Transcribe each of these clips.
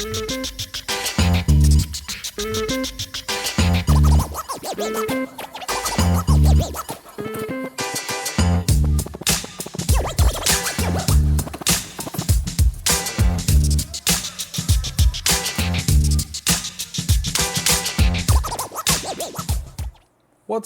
What's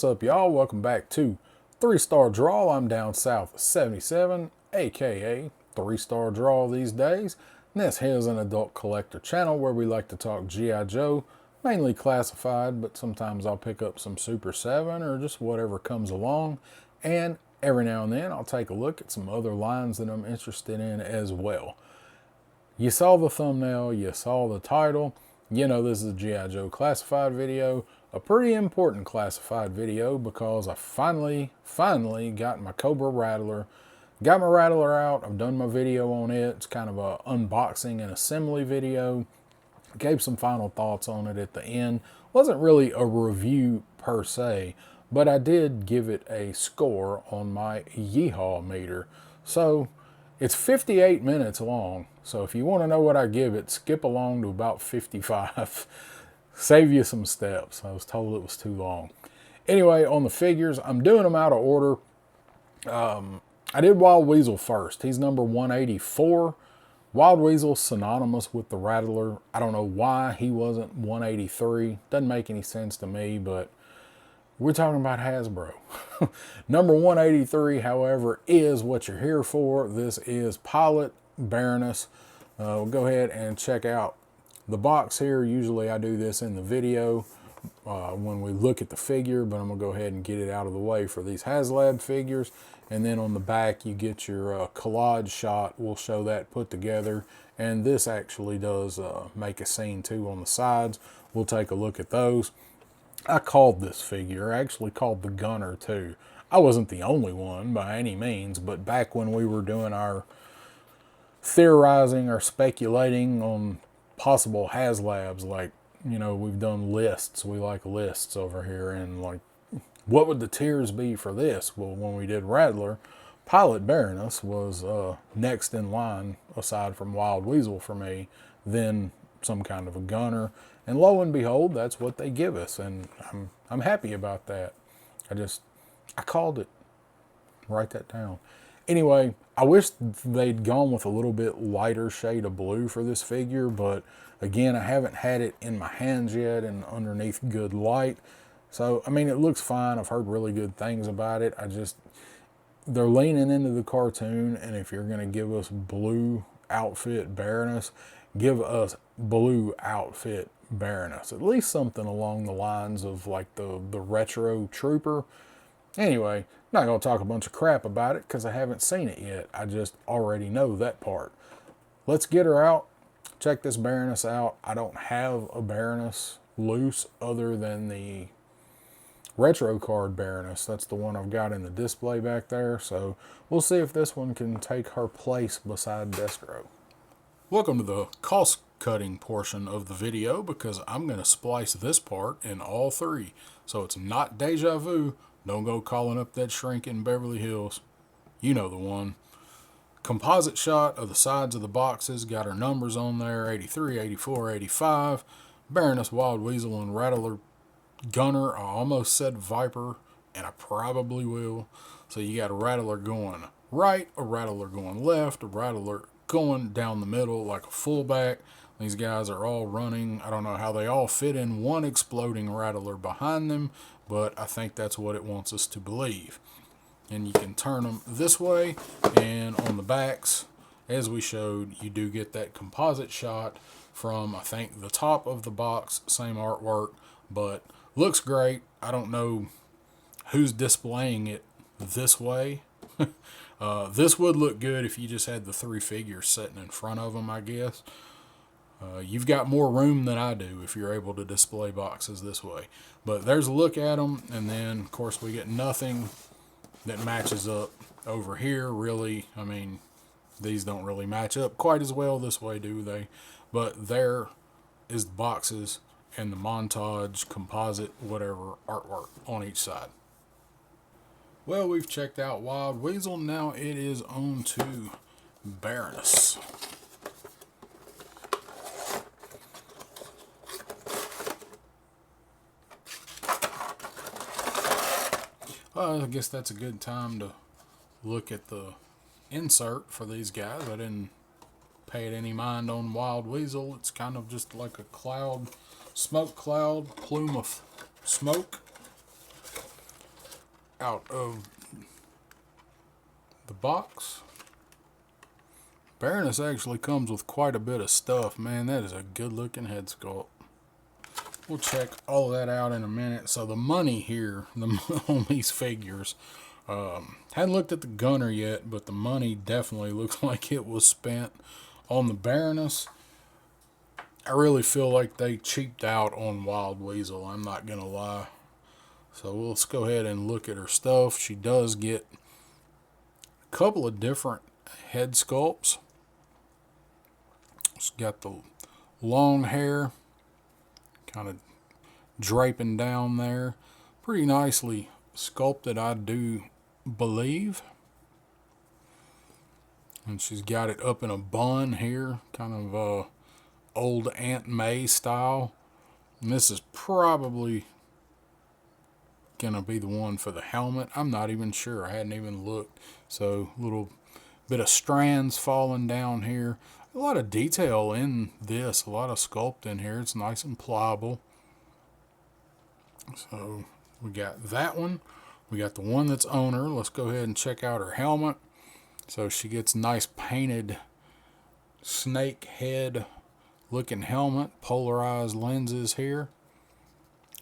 up, y'all? Welcome back to 3-Star Draw. I'm down south 77, aka 3-Star Draw these days. And this here's an adult collector channel where we like to talk G.I. Joe, mainly classified, but sometimes I'll pick up some Super 7 or just whatever comes along. And every now and then I'll take a look at some other lines that I'm interested in as well. You saw the thumbnail, you saw the title. You know this is a G.I. Joe classified video. A pretty important classified video because I finally got my Cobra Rattler. Got my Rattler out. I've done my video on it. It's kind of a unboxing and assembly video. Gave some final thoughts on it at the end. Wasn't really a review per se, but I did give it a score on my Yeehaw meter. So it's 58 minutes long. So if you want to know what I give it, skip along to about 55. Save you some steps. I was told it was too long. Anyway, on the figures, I'm doing them out of order. I did Wild Weasel first. He's number 184. Wild Weasel synonymous with the Rattler. I don't know why he wasn't 183. Doesn't make any sense to me, but we're talking about Hasbro. Number 183, however, is what you're here for. This is Pilot Baroness. We'll go ahead and check out the box here. Usually I do this in the video when we look at the figure, but I'm going to go ahead and get it out of the way for these Haslab figures. And then on the back you get your collage shot. We'll show that put together. And this actually does make a scene too on the sides. We'll take a look at those. I called this figure. I actually called the Gunner too. I wasn't the only one by any means, but back when we were doing our theorizing or speculating on possible Haslabs, like, you know, we've done lists. We like lists over here, and like, what would the tiers be for this? Well, when we did Rattler, Pilot Baroness was next in line, aside from Wild Weasel for me, then some kind of a Gunner, and lo and behold, that's what they give us, and I'm happy about that. I called it. Write that down. Anyway, I wish they'd gone with a little bit lighter shade of blue for this figure, but again, I haven't had it in my hands yet and underneath good light. So, I mean, it looks fine. I've heard really good things about it. They're leaning into the cartoon, and if you're going to give us blue outfit Baroness, give us blue outfit Baroness. At least something along the lines of like the retro Trooper. Anyway, not going to talk a bunch of crap about it because I haven't seen it yet. I just already know that part. Let's get her out. Check this Baroness out. I don't have a Baroness loose other than the retro card Baroness. That's the one I've got in the display back there. So we'll see if this one can take her place beside Destro. Welcome to the cost cutting portion of the video because I'm going to splice this part in all three. So it's not deja vu. Don't go calling up that shrink in Beverly Hills. You know the one. Composite shot of the sides of the boxes. Got our numbers on there. 83, 84, 85. Baroness, Wild Weasel, and Rattler Gunner. I almost said Viper, and I probably will. So you got a Rattler going right, a Rattler going left, a Rattler going down the middle like a fullback. These guys are all running. I don't know how they all fit in one exploding Rattler behind them, but I think that's what it wants us to believe. And you can turn them this way, and on the backs, as we showed, you do get that composite shot from, I think, the top of the box. Same artwork, but looks great. I don't know who's displaying it this way. This would look good if you just had the three figures sitting in front of them, I guess. You've got more room than I do if you're able to display boxes this way. But there's a look at them, and then, of course, we get nothing that matches up over here, really. I mean, these don't really match up quite as well this way, do they? But there is the boxes and the montage, composite, whatever artwork on each side. Well, we've checked out Wild Weasel. Now it is on to Baroness. I guess that's a good time to look at the insert for these guys. I didn't pay it any mind on Wild Weasel. It's kind of just like a cloud, smoke cloud, plume of smoke out of the box. Baroness actually comes with quite a bit of stuff. Man, that is a good looking head sculpt. We'll check all of that out in a minute. So the money here on these figures, hadn't looked at the gunner yet, but the money definitely looks like it was spent on the Baroness. I really feel like they cheaped out on Wild Weasel, I'm not going to lie. So let's go ahead and look at her stuff. She does get a couple of different head sculpts. She's got the long hair kind of draping down there. Pretty nicely sculpted, I do believe. And she's got it up in a bun here, kind of old Aunt May style. And this is probably gonna be the one for the helmet. I'm not even sure. I hadn't even looked. So a little bit of strands falling down here. A lot of detail in this. A lot of sculpt in here. It's nice and pliable. So we got that one. We got the one that's on her. Let's go ahead and check out her helmet. So she gets nice painted snake head looking helmet. Polarized lenses here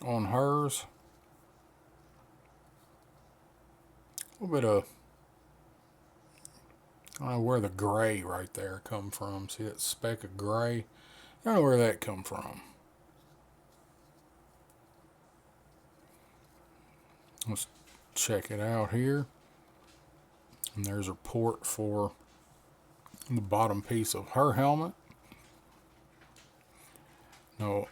on hers. A little bit of, I don't know where the gray right there come from. See that speck of gray? I don't know where that come from. Let's check it out here. And there's her port for the bottom piece of her helmet. Now,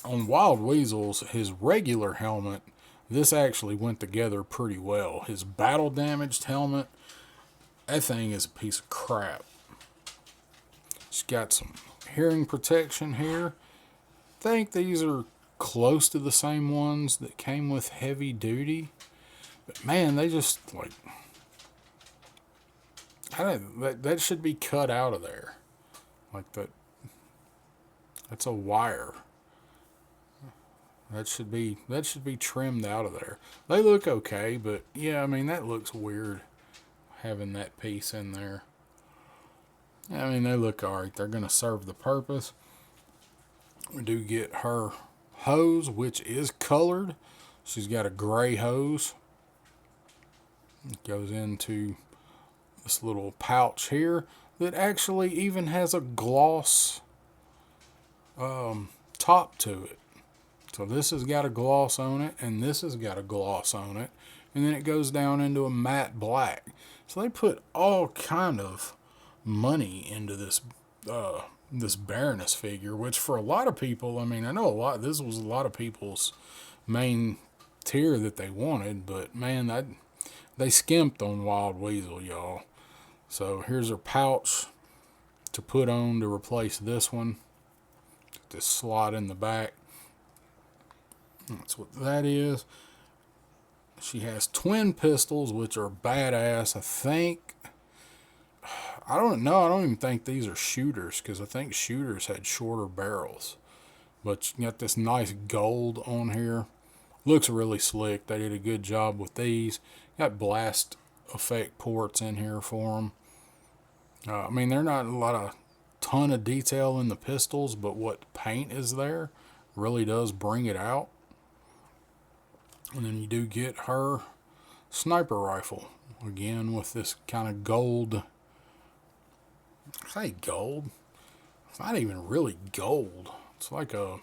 on Wild Weasel's, his regular helmet, this actually went together pretty well. His battle damaged helmet, that thing is a piece of crap. She's got some hearing protection here. I think these are close to the same ones that came with heavy duty. But man, they just like, that should be cut out of there. Like that. That's a wire. That should be trimmed out of there. They look okay, but yeah, I mean that looks weird having that piece in there. I mean they look alright. They're gonna serve the purpose. We do get her hose, which is colored. She's got a gray hose. It goes into this little pouch here that actually even has a gloss top to it. So this has got a gloss on it, and this has got a gloss on it, and then it goes down into a matte black. So they put all kind of money into this this Baroness figure, which for a lot of people, I mean, I know this was a lot of people's main tier that they wanted, but man, they skimped on Wild Weasel, y'all. So here's her pouch to put on to replace this one. This slot in the back. That's what that is. She has twin pistols, which are badass. I think, I don't know. I don't even think these are shooters, because I think shooters had shorter barrels. But you got this nice gold on here. Looks really slick. They did a good job with these. Got blast effect ports in here for them. I mean, they're not a ton of detail in the pistols, but what paint is there really does bring it out. And then you do get her sniper rifle, again with this kind of gold. I say gold. It's not even really gold. It's like a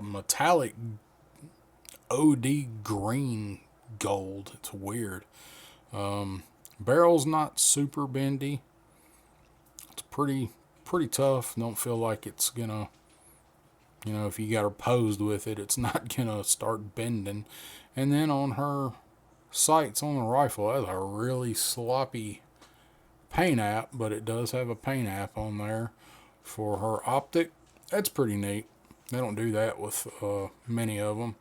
metallic OD green gold. It's weird. Barrel's not super bendy. It's pretty tough. Don't feel like it's gonna, if you got her posed with it, it's not gonna start bending. And then on her sights on the rifle, that's a really sloppy paint app, but it does have a paint app on there for her optic. That's pretty neat. They don't do that with many of them.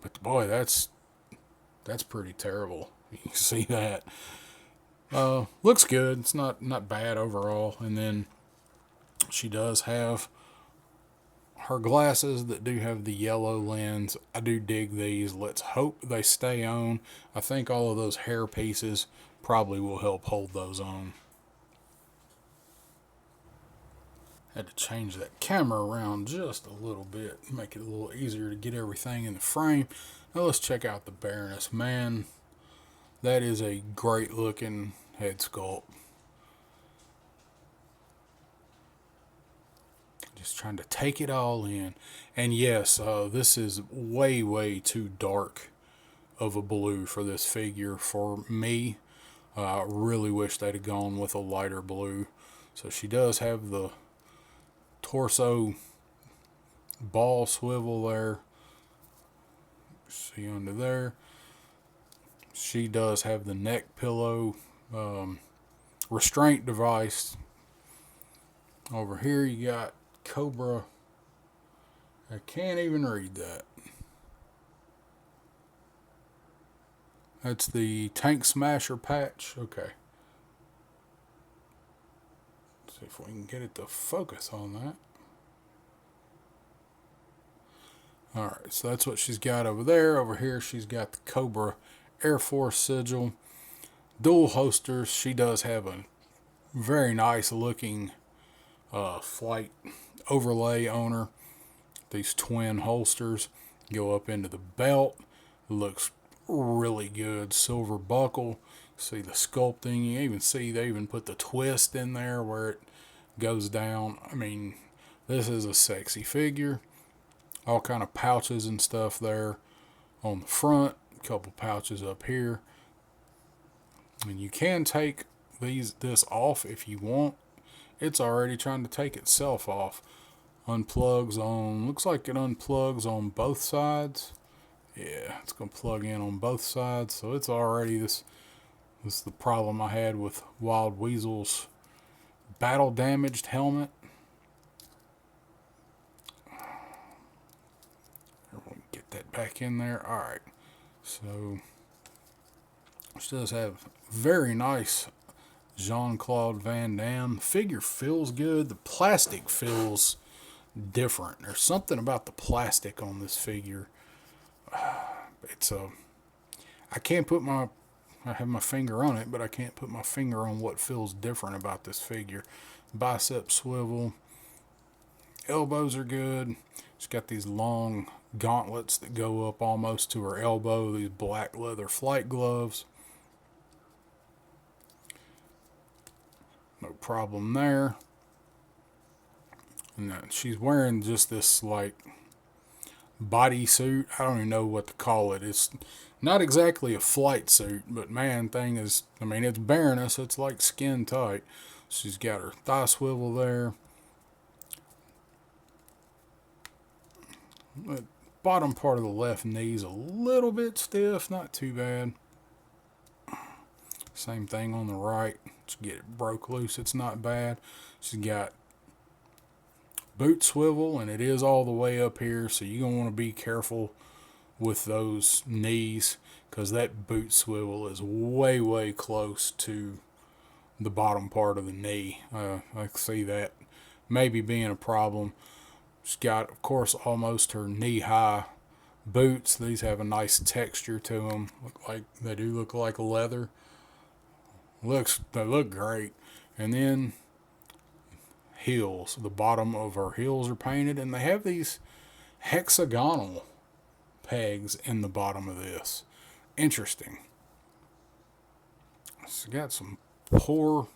But boy, that's That's pretty terrible. You can see that. Looks good. It's not bad overall. And then she does have her glasses that do have the yellow lens. I do dig these. Let's hope they stay on. I think all of those hair pieces probably will help hold those on. Had to change that camera around just a little bit, make it a little easier to get everything in the frame. Now let's check out the Baroness. Man, that is a great looking head sculpt. Just trying to take it all in. And yes, this is way, way too dark of a blue for this figure for me. I really wish they'd have gone with a lighter blue. So she does have the torso ball swivel there. See under there. She does have the neck pillow restraint device. Over here you got Cobra. I can't even read that. That's the Tank Smasher patch. Okay. Let's see if we can get it to focus on that. Alright, so that's what she's got over there. Over here she's got the Cobra Air Force sigil. Dual holsters. She does have a very nice looking flight overlay on her. These twin holsters go up into the belt. It looks really good. Silver buckle. See the sculpting. You even see they even put the twist in there where it goes down. I mean, this is a sexy figure. All kind of pouches and stuff there on the front. A couple pouches up here. And you can take this off if you want. It's already trying to take itself off. Unplugs on, looks like it unplugs on both sides. Yeah, it's going to plug in on both sides. So it's already, this is the problem I had with Wild Weasel's battle damaged helmet. Get that back in there. Alright, so she does have very nice Jean-Claude Van Damme. Figure feels good. The plastic feels different. There's something about the plastic on this figure. It's I can't put my, I have my finger on it, but I can't put my finger on what feels different about this figure. Bicep swivel. Elbows are good. She's got these long gauntlets that go up almost to her elbow. These black leather flight gloves. No problem there. And she's wearing just this like bodysuit. I don't even know what to call it. It's not exactly a flight suit, but man, thing is, I mean, it's Baroness. It's like skin tight. She's got her thigh swivel there. The bottom part of the left knee's a little bit stiff, not too bad. Same thing on the right. Just get it broke loose. It's not bad. She's got boot swivel, and it is all the way up here, so you're gonna want to be careful with those knees because that boot swivel is way, way close to the bottom part of the knee. I see that maybe being a problem. She's got, of course, almost her knee-high boots. These have a nice texture to them. They do look like leather. They look great. And then heels. The bottom of her heels are painted, and they have these hexagonal pegs in the bottom of this. Interesting. It's got some poor.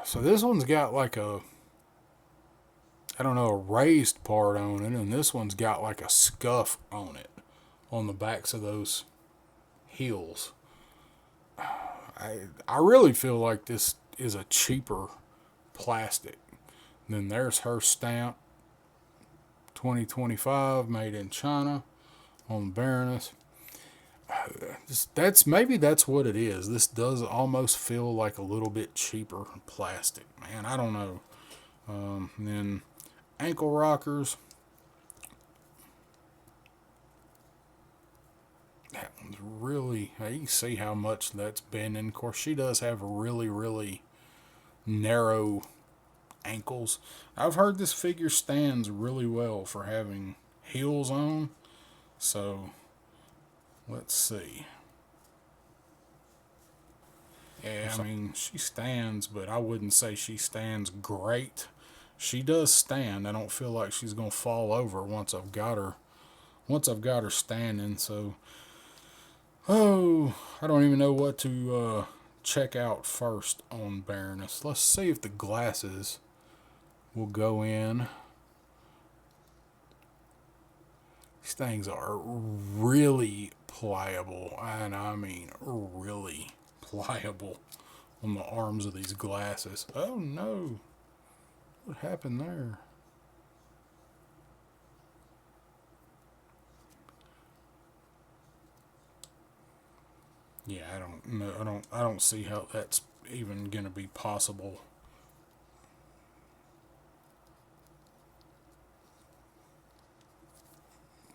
So this one's got like a, I don't know, a raised part on it, and this one's got like a scuff on it, on the backs of those heels. I really feel like this is a cheaper plastic. Then there's her stamp, 2025, made in China, on Baroness. Maybe that's what it is. This does almost feel like a little bit cheaper plastic. Man, I don't know. And then ankle rockers. It's really, you can see how much that's been. And of course, she does have really, really narrow ankles. I've heard this figure stands really well for having heels on. So let's see. Yeah, I mean, she stands, but I wouldn't say she stands great. She does stand. I don't feel like she's gonna fall over once I've got her. Once I've got her standing. So, oh, I don't even know what to check out first on Baroness. Let's see if the glasses will go in. These things are really pliable, and I mean really pliable on the arms of these glasses. Oh no, what happened there? Yeah, I don't know. I don't see how that's even gonna be possible.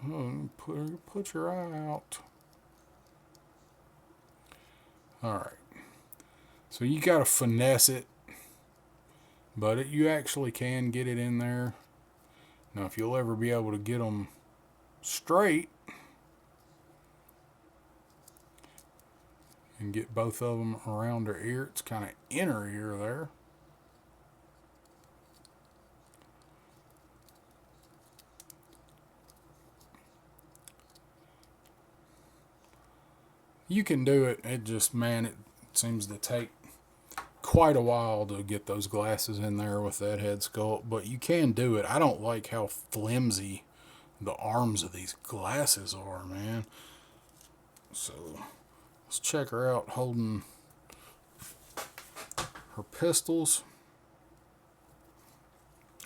Oh, put your eye out. All right. So you gotta finesse it, but you actually can get it in there. Now, if you'll ever be able to get them straight and get both of them around her ear, it's kind of inner ear there. You can do it. It just, man, it seems to take quite a while to get those glasses in there with that head sculpt, but you can do it. I don't like how flimsy the arms of these glasses are, man. So let's check her out holding her pistols.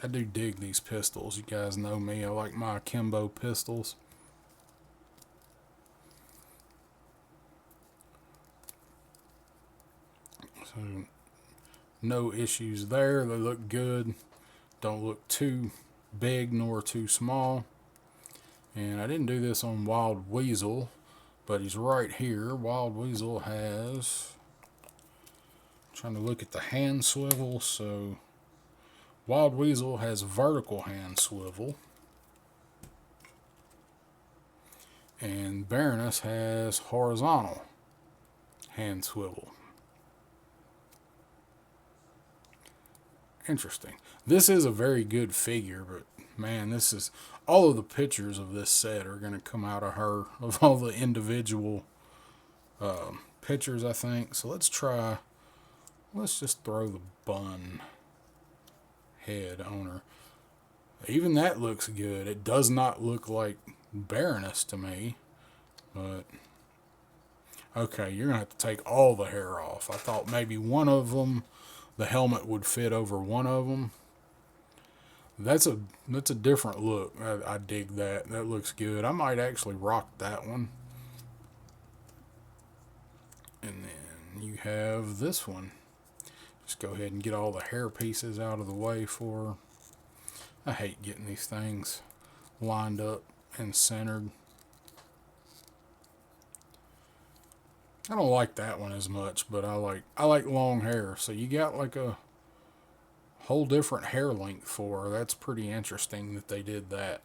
I do dig these pistols. You guys know me. I like my akimbo pistols. So no issues there. They look good. Don't look too big nor too small. And I didn't do this on Wild Weasel, but he's right here. Wild Weasel has, trying to look at the hand swivel. So Wild Weasel has vertical hand swivel, and Baroness has horizontal hand swivel. Interesting. This is a very good figure, but man, this is, all of the pictures of this set are going to come out of her, of all the individual pictures, I think. So let's just throw the bun head on her. Even that looks good. It does not look like Baroness to me, but okay, you're going to have to take all the hair off. I thought maybe one of them, the helmet would fit over one of them. That's a different look. I dig that. That looks good. I might actually rock that one. And then you have this one. Just go ahead and get all the hair pieces out of the way for her. I hate getting these things lined up and centered. I don't like that one as much, but I like long hair. So you got like a whole different hair length for her. That's pretty interesting that they did that.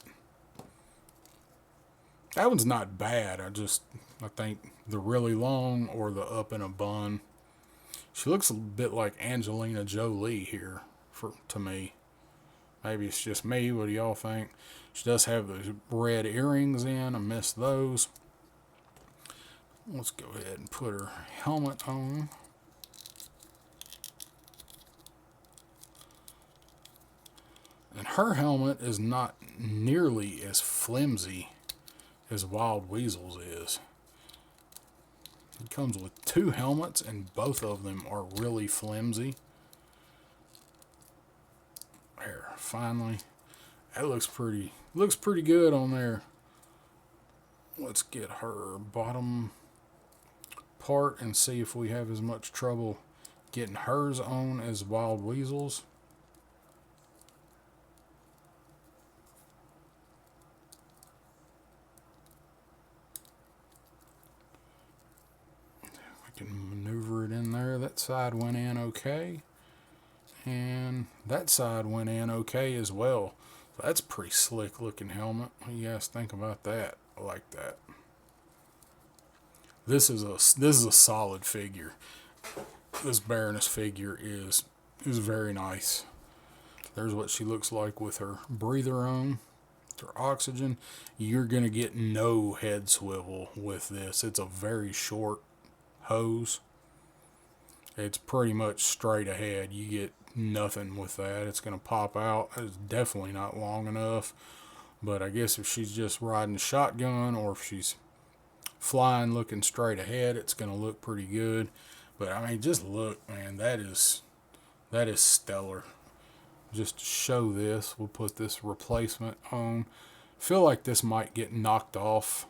That one's not bad. I think the really long or the up in a bun. She looks a bit like Angelina Jolie here to me. Maybe it's just me. What do y'all think? She does have those red earrings in. I missed those. Let's go ahead and put her helmet on. And her helmet is not nearly as flimsy as Wild Weasel's is. It comes with two helmets, and both of them are really flimsy. There, finally. That looks pretty good on there. Let's get her bottom part and see if we have as much trouble getting hers on as Wild Weasel's. Can maneuver it in there. That side went in okay. And that side went in okay as well. So that's a pretty slick looking helmet. What do you guys think about that? I like that. This is a solid figure. This Baroness figure is very nice. There's what she looks like with her breather on, her oxygen. You're gonna get no head swivel with this. It's a very short hose. It's pretty much straight ahead. You get nothing with that. It's gonna pop out. It's definitely not long enough. But I guess if she's just riding a shotgun or if she's flying looking straight ahead, it's gonna look pretty good. But I mean, just look, man, that is stellar. Just to show this, we'll put this replacement on. Feel like this might get knocked off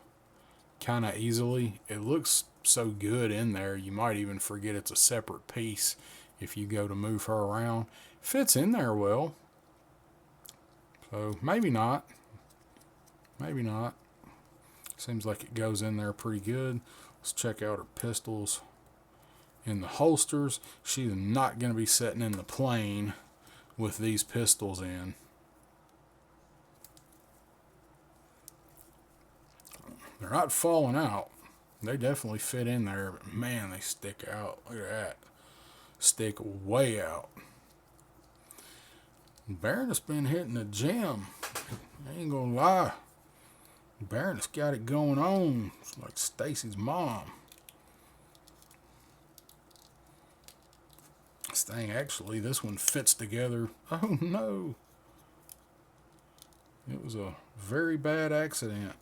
kind of easily. It looks so good in there, you might even forget it's a separate piece if you go to move her around. Fits in there well. So maybe not. Maybe not. Seems like it goes in there pretty good. Let's check out her pistols in the holsters. She's not going to be sitting in the plane with these pistols in. They're not falling out. They definitely fit in there, but man, they stick out. Look at that. Stick way out. Baroness been hitting the gym. I ain't gonna lie. Baroness got it going on. It's like Stacy's mom. This thing, actually, this one fits together. Oh no. It was a very bad accident.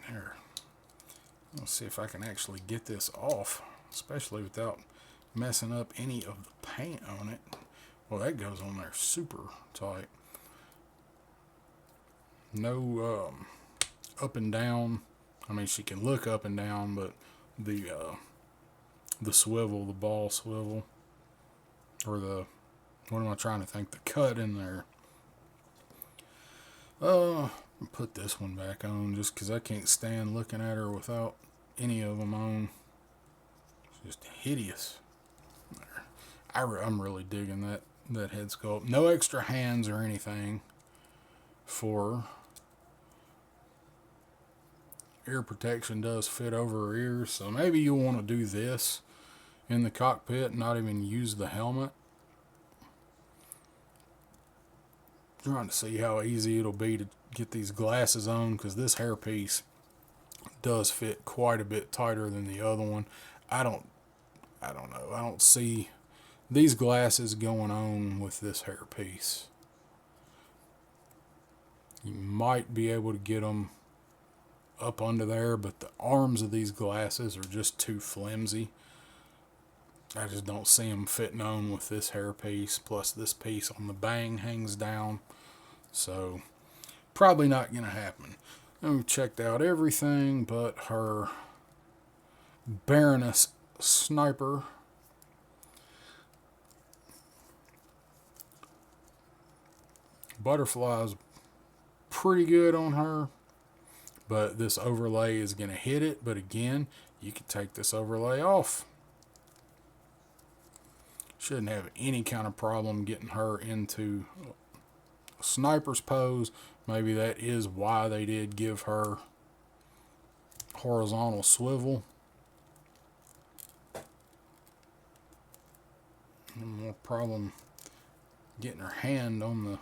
There. Let's see if I can actually get this off, especially without messing up any of the paint on it. Well, that goes on there super tight. No up and down. I mean, she can look up and down, but the swivel, the ball swivel, or the, what am I trying to think? The cut in there. Put this one back on just because I can't stand looking at her without any of them on. It's just hideous. There. I'm really digging that head sculpt. No extra hands or anything for her. Ear protection does fit over her ears, so maybe you'll want to do this in the cockpit and not even use the helmet. Trying to see how easy it'll be to get these glasses on, because this hairpiece does fit quite a bit tighter than the other one. I don't know. I don't see these glasses going on with this hairpiece. You might be able to get them up under there, but the arms of these glasses are just too flimsy. I just don't see them fitting on with this hairpiece. Plus this piece on the bang hangs down. So probably not going to happen. And we've checked out everything but her Baroness sniper. Butterfly's pretty good on her, but this overlay is going to hit it. But again, you can take this overlay off. Shouldn't have any kind of problem getting her into a sniper's pose. Maybe that is why they did give her horizontal swivel. No more problem getting her hand on the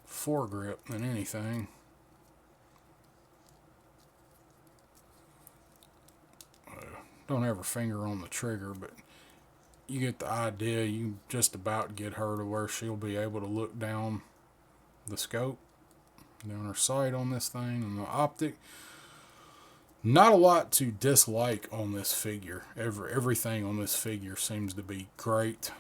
foregrip than anything. Don't have her finger on the trigger, but you get the idea. You just about get her to where she'll be able to look down the scope, down her sight on this thing, and the optic. Not a lot to dislike on this figure. Everything on this figure seems to be great.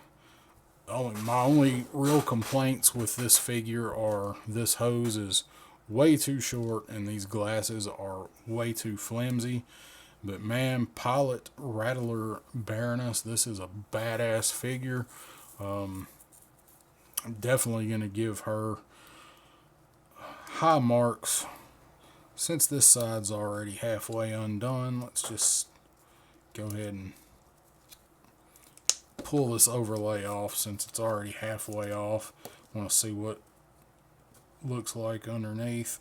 My only real complaints with this figure are this hose is way too short and these glasses are way too flimsy. But man, Pilot Rattler Baroness, this is a badass figure. I'm definitely going to give her high marks, Since this side's already halfway undone, let's just go ahead and pull this overlay off since it's already halfway off. I want to see what it looks like underneath.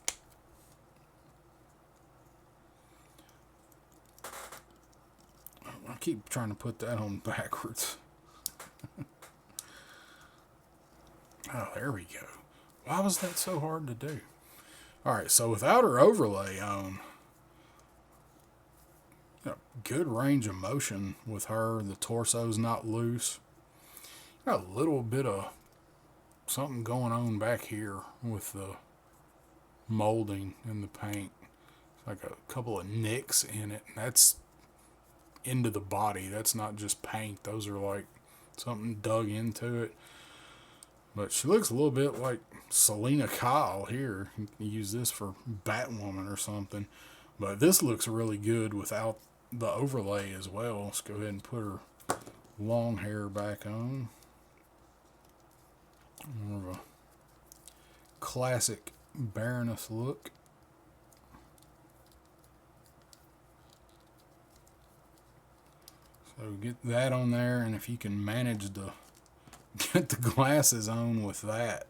I keep trying to put that on backwards. Oh, there we go. Why was that so hard to do? Alright, so without her overlay on, good range of motion with her. The torso's not loose. Got a little bit of something going on back here with the molding and the paint. It's like a couple of nicks in it. That's into the body. That's not just paint. Those are like something dug into it. But she looks a little bit like Selena Kyle here. You can use this for Batwoman or something. But this looks really good without the overlay as well. Let's go ahead and put her long hair back on. More of a classic Baroness look. So get that on there, and if you can manage to get the glasses on with that.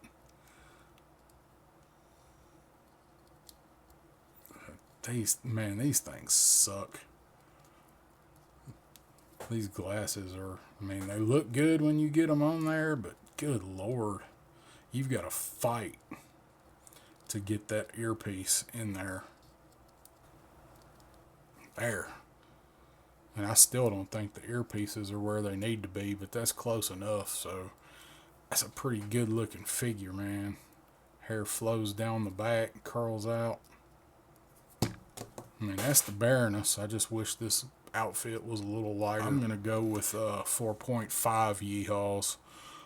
These things suck. These glasses are, they look good when you get them on there, but good Lord, you've got to fight to get that earpiece in there. There. And I still don't think the earpieces are where they need to be, but that's close enough, so that's a pretty good looking figure, man. Hair flows down the back, curls out. That's the Baroness. I just wish this outfit was a little lighter. I'm going to go with 4.5 yeehaws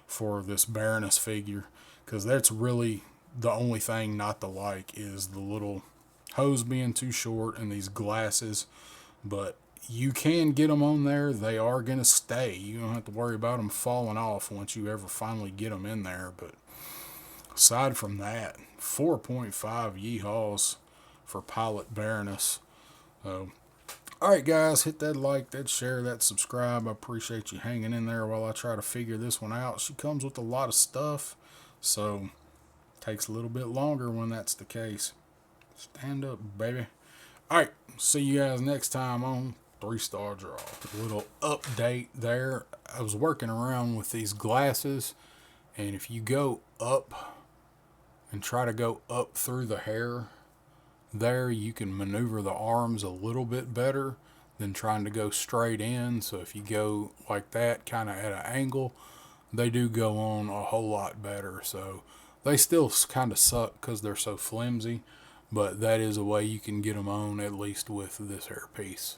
for this Baroness figure, because that's really the only thing not to like is the little hose being too short and these glasses. But you can get them on there. They are going to stay. You don't have to worry about them falling off once you ever finally get them in there. But aside from that, 4.5 yeehaws for Pilot Baroness. Alright guys, hit that like, that share, that subscribe. I appreciate you hanging in there while I try to figure this one out. She comes with a lot of stuff, so it takes a little bit longer when that's the case. Stand up, baby. Alright, see you guys next time on 3-Star Draw. A little update there. I was working around with these glasses, and if you go up and try to go up through the hair there, you can maneuver the arms a little bit better than trying to go straight in. So if you go like that, kind of at an angle, they do go on a whole lot better. So they still kind of suck because they're so flimsy, but that is a way you can get them on, at least with this hair piece.